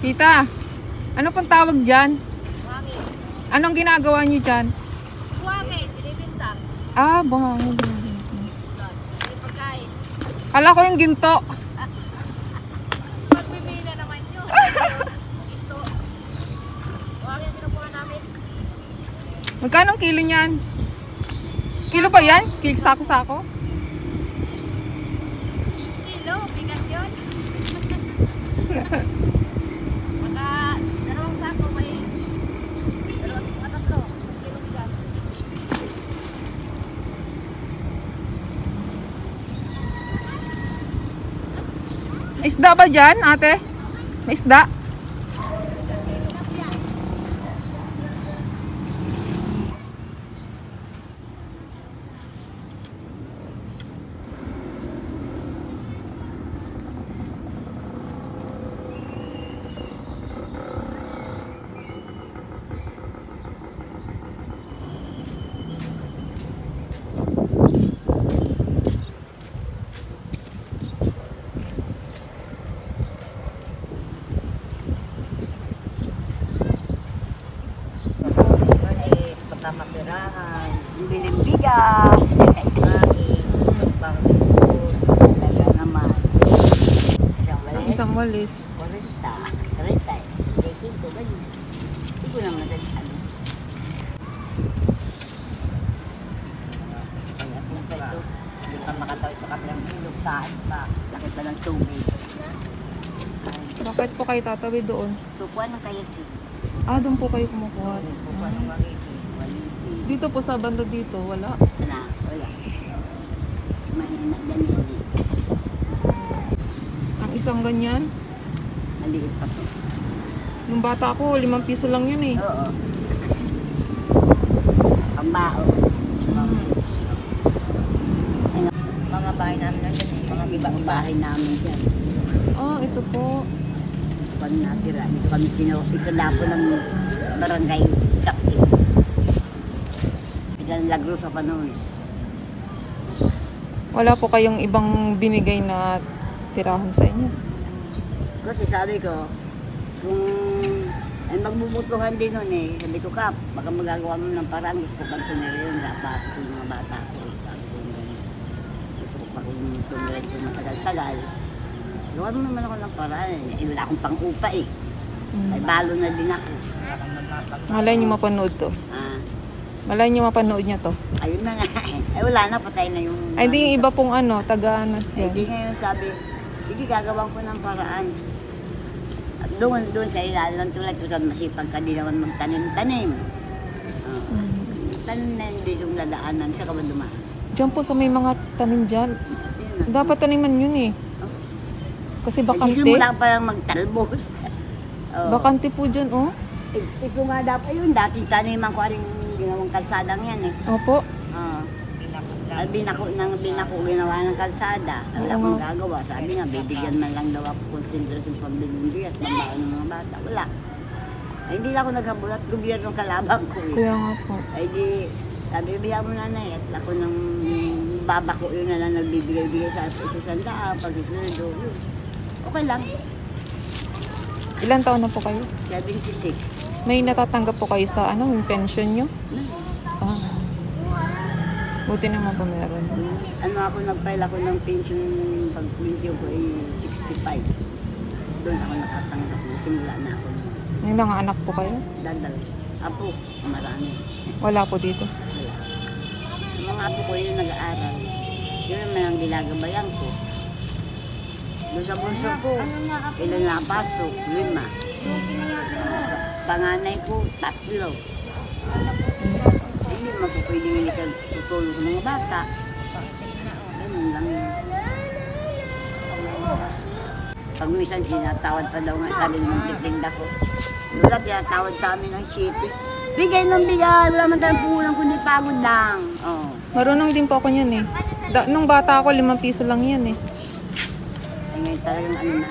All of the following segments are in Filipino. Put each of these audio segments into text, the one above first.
Tita, ano pong tawag dyan? Buhangin. Anong ginagawa niyo dyan? Buhangin, binibinta. Ah, buhangin. May pagkain. Kala ko yung ginto. Magbibila naman yun. Ito. Buhangin kinukuha namin. Magkano ang kilo niyan? Kilo ba yan? Sako-sako? Kilo, bigat yun. Maka, dalawang sako may tatlo. Kilo bigas. May isda ba dyan, ate? May isda? Kapirahan, biling bigas, pang-food, talaga naman. Isang walis. 40, 30, 35, ganyan. Hindi ko naman ano. Kaya siyempre ito, hindi ka makatawid sa kabilang ilog, saan pa, lakit pa ng tubig. Bakit po kayo tatawid doon? Tupuan ng kayasi. Ah, doon po kayo kumukuha. Tupuan ng walisi. Dito po sa banda dito, wala. Wala. Mahina ganyan. Ang isang ganyan. Maliit pa po. Nung bata ko, 5 piso lang yun eh. Oo. Pambao. Mga bahay namin na dyan. Mga ibang bahay namin dyan. Ah, ito po. Kung natira, dito kami ito na po ng barangay Chakti. Ilang lagro sa panahon. Wala po kayong ibang binigay na tirahan sa inyo. Kasi sabi ko, kung ay magbubutuhan din nun eh. Sabi ko, Kap, baka magagawa mo ng parang gusto ko pang tumira yun. Napasok ko yung mga bata ko. Sabi ko, gusto ko pa kung tumira ito matagal-tagal. Gawa mo naman ako ng paraan eh. Wala akong pang-upa eh. Ay balo na din ako. Malay nyo mapanood to. Malay nyo mapanood niya to. Ayun na nga. Ay wala na, patay na yung... Ay, di yung iba pong ano, taga-ano. Ay di ngayon sabi, sige gagawin ko ng paraan. At doon sa ilalim ng tulad, susad masipag ka din naman magtanim-tanim. Tanim na hindi yung ladaanan, siya ka ba dumaan? Diyan po sa may mga tanim dyan. Dapat taniman yun eh. Kasi bakante. Nagsisimula pa lang magtalbos. Bakante po dyan, oh. Ito nga dapat, ayun, dating taniman ko rin ginawang kalsadang yan eh. Opo. Binako ginawa ng kalsada. Wala akong gagawa. Sabi nga, bibigyan man lang daw ako konsentrasyon pambiling bigas, mambaon ng mga bata. Wala. Ay, hindi lang ako nagkabulat, gobyernong kalabang ko eh. Kaya nga po. Ay di, sabi, bibigyan mo nanay at ako ng baba ko yun na lang nagbibigay-bigay sa isasandaan, pag-isludo. Okay lang. Ilan taon na po kayo? 76. May natatanggap po kayo sa ano, yung pension nyo? Ah. Buti naman po meron. Ano ako, nag-file ako ng pension, pag-pension ko ay 65. Doon ako nakatanggap. Simula na ako. May mga anak po kayo? Dadal. Apo, marami. Wala po dito. Wala. Yung mga apo ko yun nag-aaral. Yun naman ang ginagabayan ko. Doon sa bunso ko, ilan napasok? 5. Panganay ko, 3. Hindi mo po pwedeng hindi ka tutulong sa mga bata. Ganun lang yun. Pag minsan sinatawad pa daw nga sabi ng titinda ko. Wala, tinatawad sa amin ng city. Bigay ng bigay, wala man tayong pulang kundi pagod lang. Oh. Marunong din po ako yan eh. Nung bata ako, 5 piso lang yan eh. Ay ngayon talagang ano na.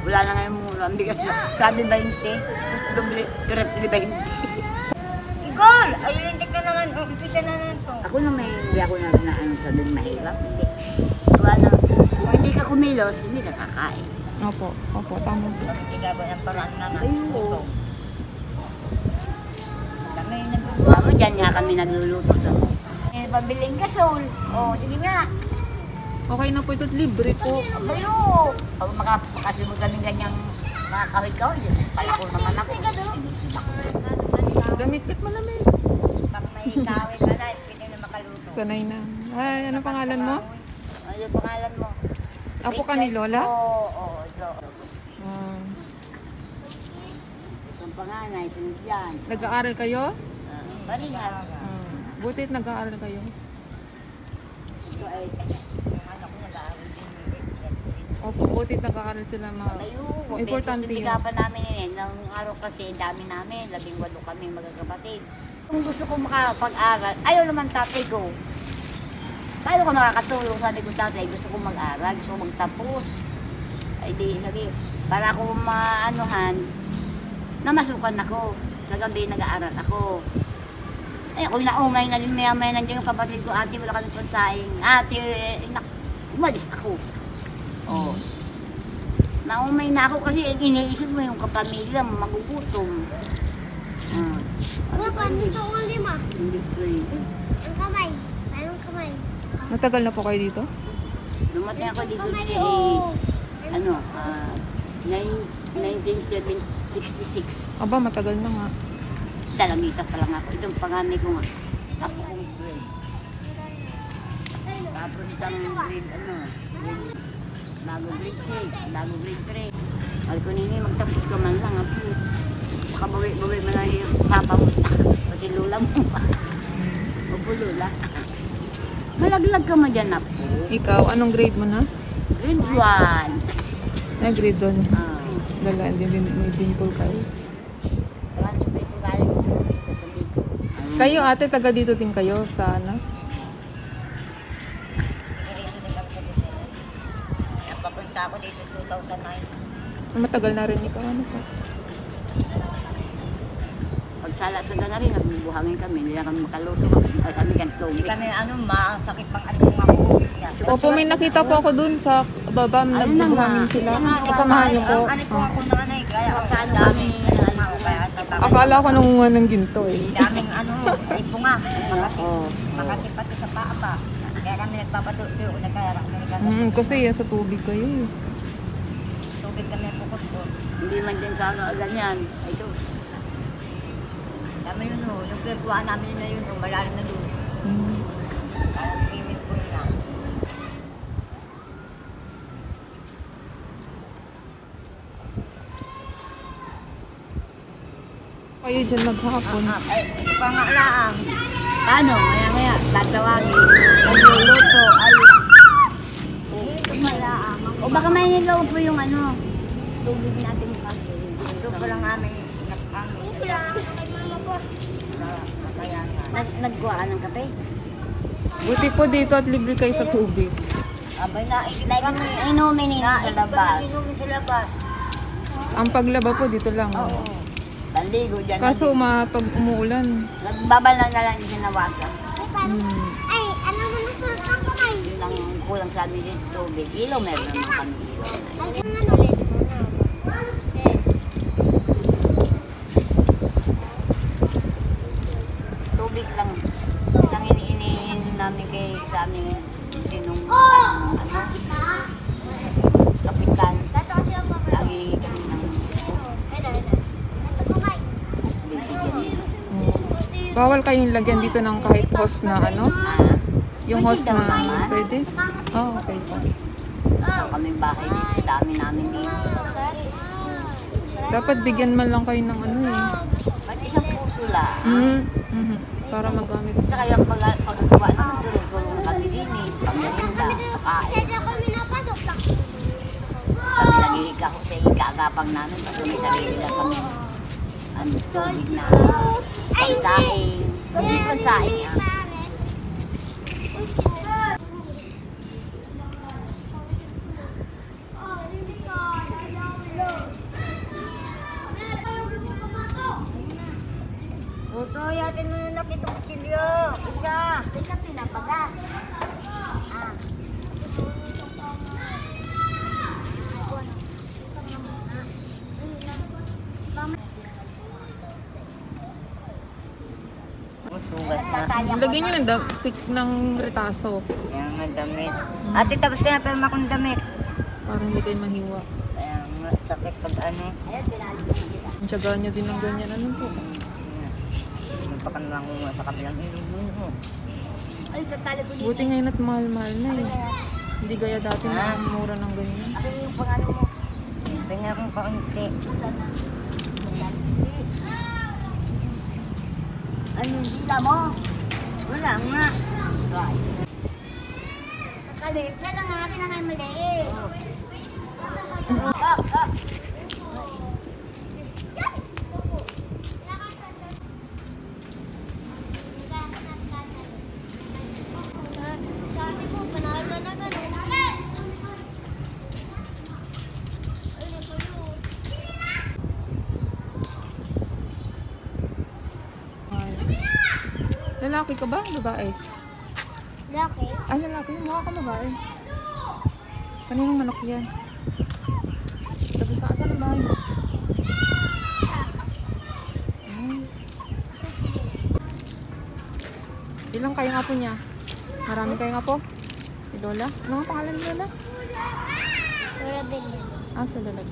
Wala na ngayon mura. Ang bigas na. Sabi 20, mas doble, correctly 20. Igor! Ayun, tek na naman. Umpisa na naman to. Ako na hindi ako na ano sabi mahirap. Hindi. Wala na. Kung hindi ka kumilos, hindi ka kakain. Opo, opo, tama po. Pagkigagawa ng paraan na nga. Ayun, oo. Kami nag- Mama, dyan nga kami nagluluto to. Eh, pabiling gasol. Oh, sige nga. Okay na po ito, libre po. Abayo. Pag makakasunod kami ganyang mga kawit-kawit, palako naman ako. Sinisibak ko. Gamit-kit mo namin. Pag may kawi ka na, hindi na makaluto. Sanay na. Ay, ano pangalan mo? Ano yung pangalan mo? Apo ka ni Lola? Oo, ito. Ah, Itong panganay, sunod yan. nag-aaral kayo? Paringas. Ah, butit nag-aaral kayo. Ito ay, Yung anak ko nag-aaral din. Opo, butit nag-aaral sila layo. Importante yun. Susubigapan namin yun. Nung araw kasi, dami namin. 18 kami magkakapatid. Kung gusto ko makapag-aral, ayaw naman tatay ko. Paano ko makakatulong? Sabi ko tatay, gusto ko mag-aral, gusto ko magtapos. Ay di, sabi, para ako maanuhan, namasukan ako. Sa gabi, nag-aaral ako. Ay, ako naumay na rin maya-maya nandiyan yung kapatid ko, ate, wala ka ng pansaing. Ate, umalis ako. Oh. Naumay na ako kasi iniisip mo yung kapamilya mo, magugutom. Papa, nito ko lima. Hindi ko eh. Ang kamay. Anong kamay? Matagal na po kayo dito? Dumating ako dito Kamay, ni, oh. ano, 1966. Aba, matagal na nga. Dalamita pa lang ako. Itong panganay ko nga. Ako kong grade. Tapos isang grade, bago grade 6, bago grade 3. Sabi ko nini, magtapos ka man lang. Makabawi-bawi mo na yung papa mo. Pati lula mo. Opo, lula. Malaglag ka man dyan, Apo. Ikaw, anong grade mo na? Grade 1. Nag-grade doon. Dala, din dimple kayo. Transfer ko galing ko sa Subico. Kayo ate, taga dito din kayo sa ano? Papunta ako dito 2009. Matagal na rin ikaw. Ano po? Pagsala sa na rin, nagbubuhangin kami. Hindi na kami makaluso. Kami kan Hindi tubig. kami masakit pang aling ako. Yan. Opo, may nakita po ako dun sa baba, Ayun nagbubuhangin na sila. nga. Kasamahan niyo po. Ang ko ako nanay, kaya ang Paano dami. kami, Kaya Akala ko nangunga ng ginto eh. daming ay bunga. Makati. Oo. Makati pati sa paa pa. Kaya kami nagpapatuyo na kaya kami Kasi yan sa tubig kayo eh. tubig kami pukot-kot. Hindi man din sa ano ganyan. Ay, so, Kami yun yung pirtuan namin na yun, malalim na doon. Mm. Para swimming pool na. Kayo dyan maghapon. Ay, ito pa nga lang. paano? Maya-maya, tatawagin. Nagluluto. Ay, o baka may nilaw po yung ano, tubig natin kasi. Ito pa lang namin Nagkuha ka ng kape? Buti po dito at libre kayo sa tubig. Abay na, Inumin nila sa labas. inumin sa labas. Ang paglaba po dito lang. Oo. Panligo dyan. Kaso pag umuulan. Nagbabala na lang yung sinawasan. Hmm. Ay, ano mo nasulot ng kamay? Yun ang kulang sa amin dito tubig. Ilaw meron naman kami ilaw. Ay, yung ano ulit. Tubig lang. Yun ang iniin namin kay sa amin sinong ano, kapitan. Dato kasi ang mabalik. Lagi kami ng bibigyan. Bawal kayong lagyan dito ng kahit hose na ano? Yung hose Pwede daw na naman. pwede? Oh, okay po. Ito kaming bahay dito. Dami namin dito. Dapat bigyan man lang kayo ng ano eh. Ba't isang puso lang? Mhm. Para magamit. Tsaka yung paggagawa naman, tulong-tulong kami din eh. Pagdalinda, pakain. Kasi kami napasok sa Kami nag-ihiga ko sa ikagapang namin. Pag may sarili lang kami. Ano, tubig na pansaing. Hindi pansaing ah. Tuto, yatin mo yung nakitong kutsilyo. Isa. Isa pinapaga. Lagyan nyo ng pick ng retaso. Kaya nga damit. Ate, tapos ka na pero makong damit. Para hindi kayo mahiwa. Kaya nga, sakit pag ano. Ang tiyaga nyo din ng ganyan. Ano po? Magpakanlang mo sa kabilang ilog mo. Ay, tatali ko Buti ngayon at mahal-mahal na eh. Hindi gaya dati na ang mura ng ganyan. Ano yung pangalan mo? Tingnan ko pa unti. Anong gila mo? Wala nga. Kaliit na lang natin ang ay mali. Sabi mo, panalo na naman. Ay. Lalaki ka ba? Babae? Laki. Ay, lalaki. Mukha ka babae. Kaninong manok yan? Sabi sa asan ang bahay mo? Ay. Ilang kayo nga po niya? Marami kayo nga po? Si Lola? Ano nga pangalan ni Lola? Wala bilhin. Ah, sa Lola.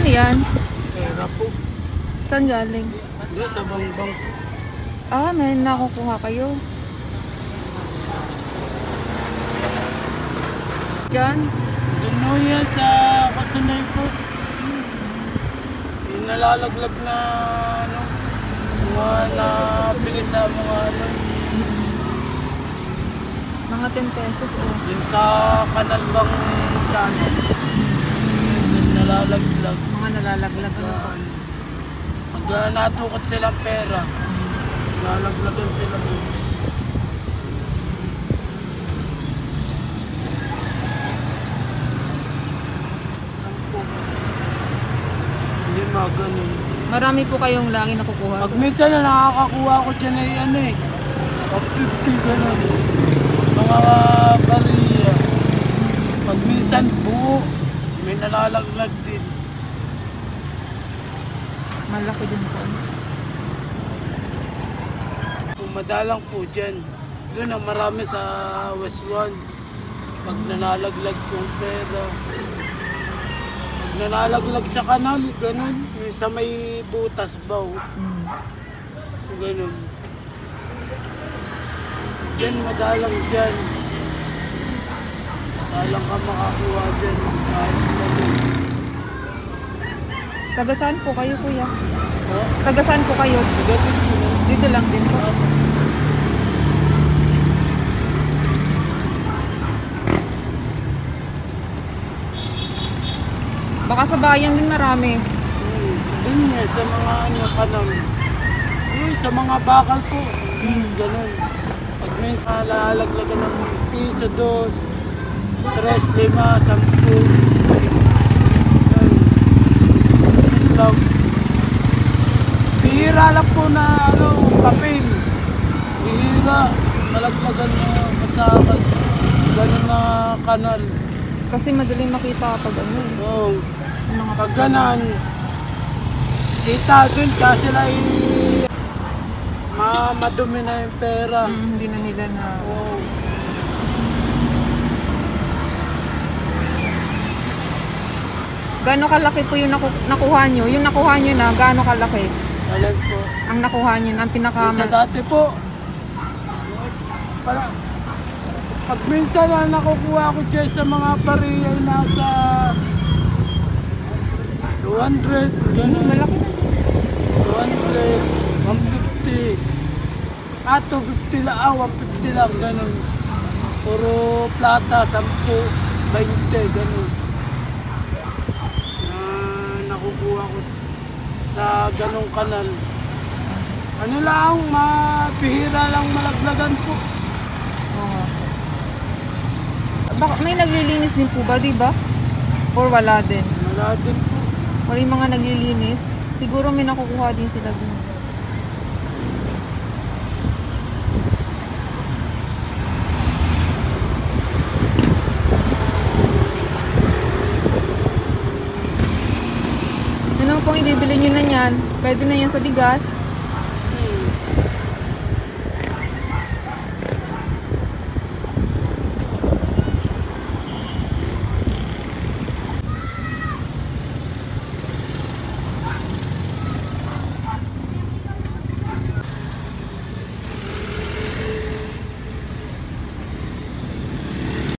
Yan? Pera po. Saan galing? Hindi, sa bangbang. Ah, may nakukuha kayo. Diyan? Doon yan sa kasunay po. Yung nalalaglag na ano, mga nabili sa mga ano. Mga 10 pesos oh. Yung sa kanal bang channel. Yung nalalaglag. Mga nalalaglag ano po. Pag natukot silang pera, nalalaglagan sila po. Hindi mga ganun. Marami po kayong lagi nakukuha. Pag minsan na nakakakuha ko dyan ay ano eh, pag 50 ganun. Mga bariya. Pag minsan buo, may nalalaglag din. Malaki din po. Madalang po dyan. Doon ang marami sa West 1. Pag nalalaglag yung pera. Pag nalalaglag sa kanal, ganun. Yung sa may butas ba? Ganun. Yan, madalang dyan. Madalang ka makakuha dyan. Kahit ganun. Taga saan po kayo, kuya? Ha? Taga saan po kayo? Dito lang din po. Baka sa bayan din marami. Yun nga, sa mga ano, kanal. Uy, sa mga bakal po. Ganun. Pag may lalaglagan ng piso, 2, 3, 5, 10. Yan lang. Bihira lang po na ano, papel. Bihira. Malaglagan na kasakad. Ganun na kanal. Kasi madaling makita pag ano eh. Oo. Yung mga Pag ganan, kita dun kasi na madumi na yung pera. hindi na nila na... Oo. Gaano kalaki po yung nakuha nyo? Yung nakuha nyo na, gaano kalaki? Alam po. Ang nakuha nyo na, ang pinaka... Sa dati po, pala, pag minsan na nakukuha ko dyan sa mga pariya ay nasa 200, gano'n. Malaki na. 200, 150. 250 lang, 150 lang, gano'n. Puro plata, 10, 20, gano'n. Nakukuha ko sa ganong kanal. Ano lang, mapihira lang malaglagan po. Oo. Baka may naglilinis din po ba, di ba? Or wala din? Wala din po. Or yung mga naglilinis, siguro may nakukuha din sila din. Ano pong ibibili nyo na yan? Pwede na yan sa bigas.